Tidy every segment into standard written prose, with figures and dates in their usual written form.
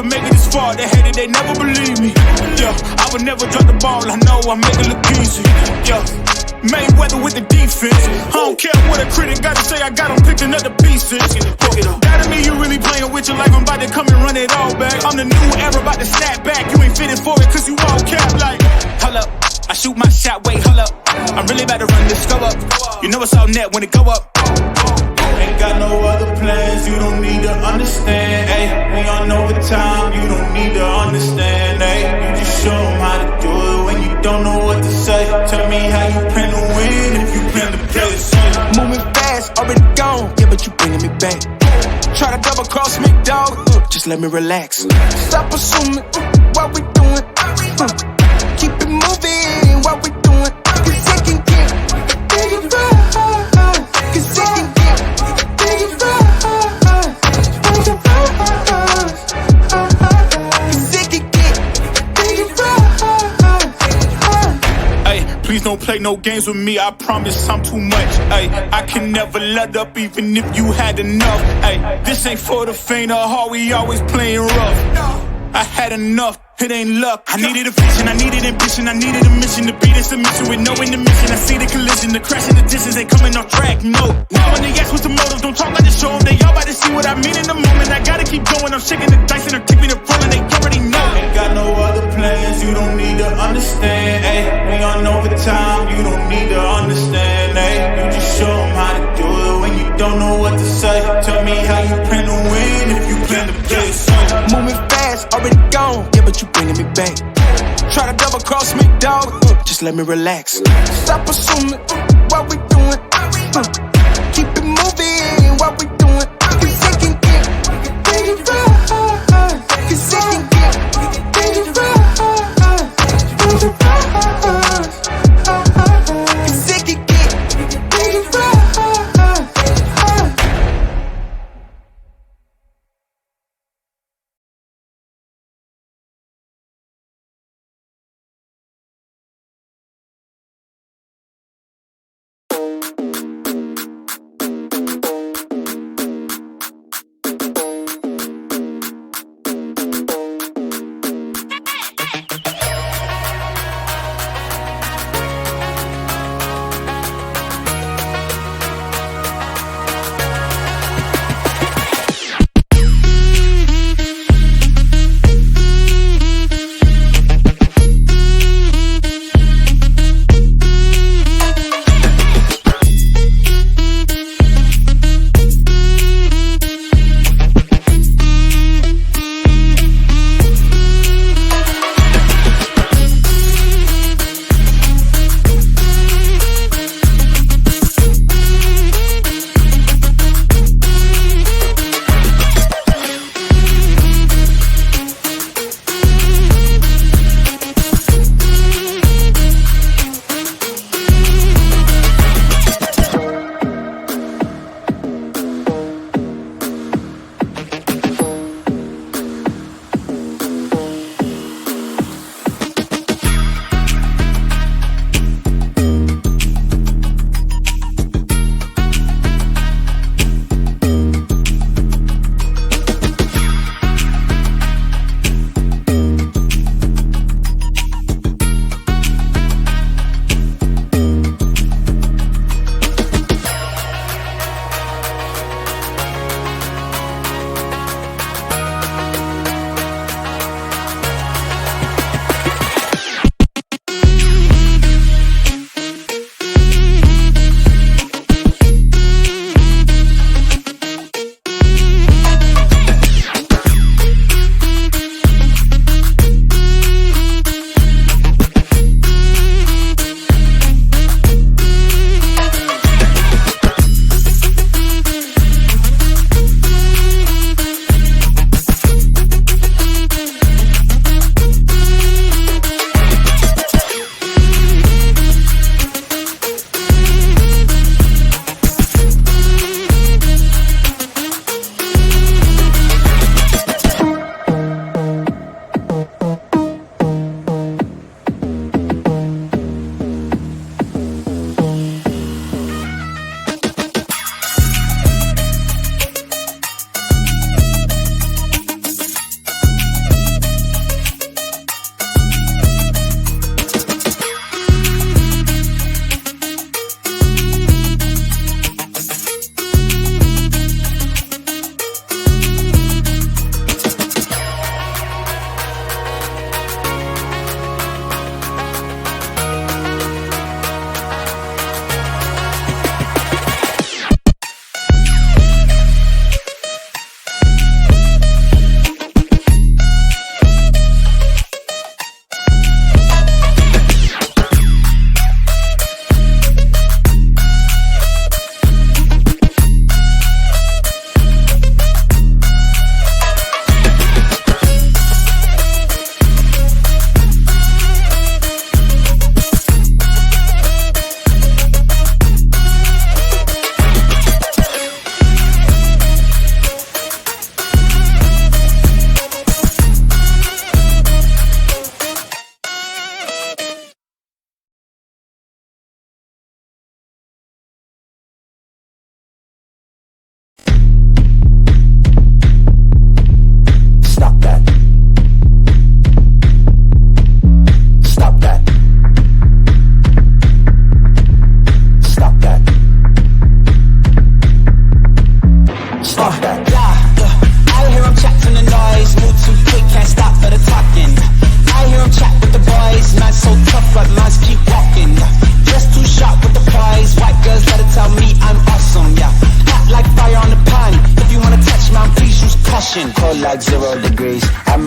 never make it this far. They hated, they never believe me. Yeah, I would never drop the ball. I know I make it look easy. Yeah, Mayweather with the defense. I don't care what a critic gotta say. I got them picking up the pieces. That to me, you really playing with your life. I'm about to come and run it all back. I'm the new era, about to snap back. You ain't fitted for it, cause you all cap like. Hold up, I shoot my shot, wait, hold up. I'm really about to run this, go up. You know it's all net when it go up. Ain't got no other plans, you don't need to understand, ayy. We on overtime, you don't need to understand, ayy. You just show them how to do it when you don't know what to say. Tell me how you plan to win if you plan to play it safe. Moving fast, already gone, yeah, but you bringing me back. Try to double cross me, dog, just let me relax. Stop assuming what we doing. Keep it moving, what we doing. Cause it can get bigger, cause it can get bigger, cause it can get bigger. Ay, please don't play no games with me, I promise I'm too much. Ay, I can never let up even if you had enough. Ay, this ain't for the faint of heart, we always playing rough. I had enough, it ain't luck. I needed a vision, I needed ambition, I needed a mission to beat this submission with no intermission. I see the collision, the crash in the distance, they coming off track, no. When they ask what's the motive, don't talk like the show them. They all about to see what I mean in the moment. I gotta keep going, I'm shaking the dice and they're keeping it rolling, they already know. Ain't got no other plans, you don't need to understand, ayy. We on overtime, you don't need to understand, ayy. You just show them how to do it when you don't know what to say. Tell me how you plan to win if you plan to play it safe. Moving fast, already gone, yeah, but you bringing me back. Try to double cross me, dog, just let me relax. Stop assuming what we doing. Keep it moving, what we doing. Cause it can get bigger, cause it can get bigger, cause it can get bigger.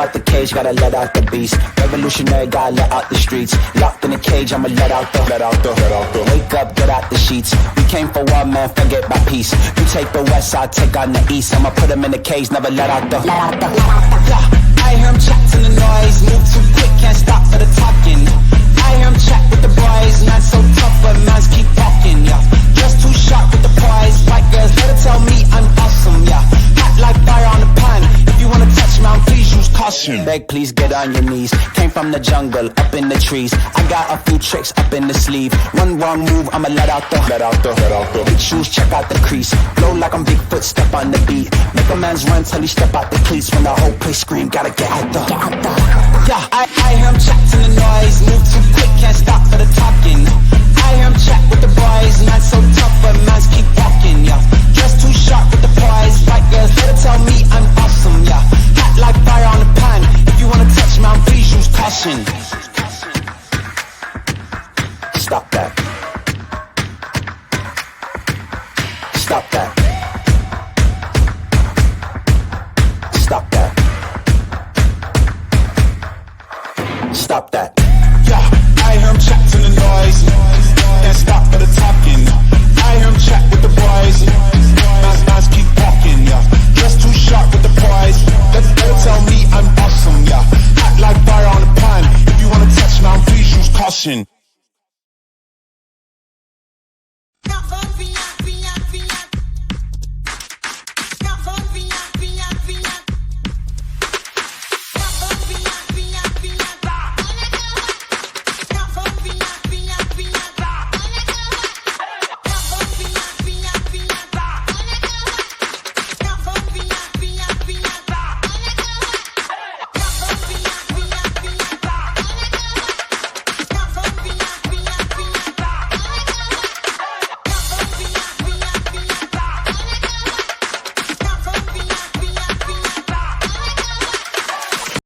out the cage, gotta let out the beast. Revolutionary, gotta let out the streets. Locked in a cage, I'ma let out the. Wake up, get out the sheets. We came for war, man, forget my peace. You take the west, I'll take on the east. I'ma put them in the cage, never let out the. Yeah, I hear him chat to the noise. Move too quick, can't stop for the talking. I hear him chat with the boys. Man so tough, but mans keep walking, yeah. Just too sharp with the prize. White girls, let her tell me I'm awesome, yeah. Hot like fire on the pan. If you wanna touch me, please use caution. Beg, please get on your knees. Came from the jungle, up in the trees. I got a few tricks up in the sleeve. One wrong move, I'ma let out the. Big shoes, check out the crease. Blow like I'm Bigfoot, step on the beat. Make a man's run till he step out the cleats. When the whole place scream, gotta get out the. Yeah, I hear him chat to the noise. Move too quick, can't stop for the talking. I hear him chat with the boys. Man so tough, but mans keep walking, yeah. Just too sharp with the prize. White girls, let her tell me I'm awesome, yeah. Hot like fire on the pan. If you wanna touch me, please use caution. Stop that. Stop that. Stop that. Stop that. Yeah, I hear him chat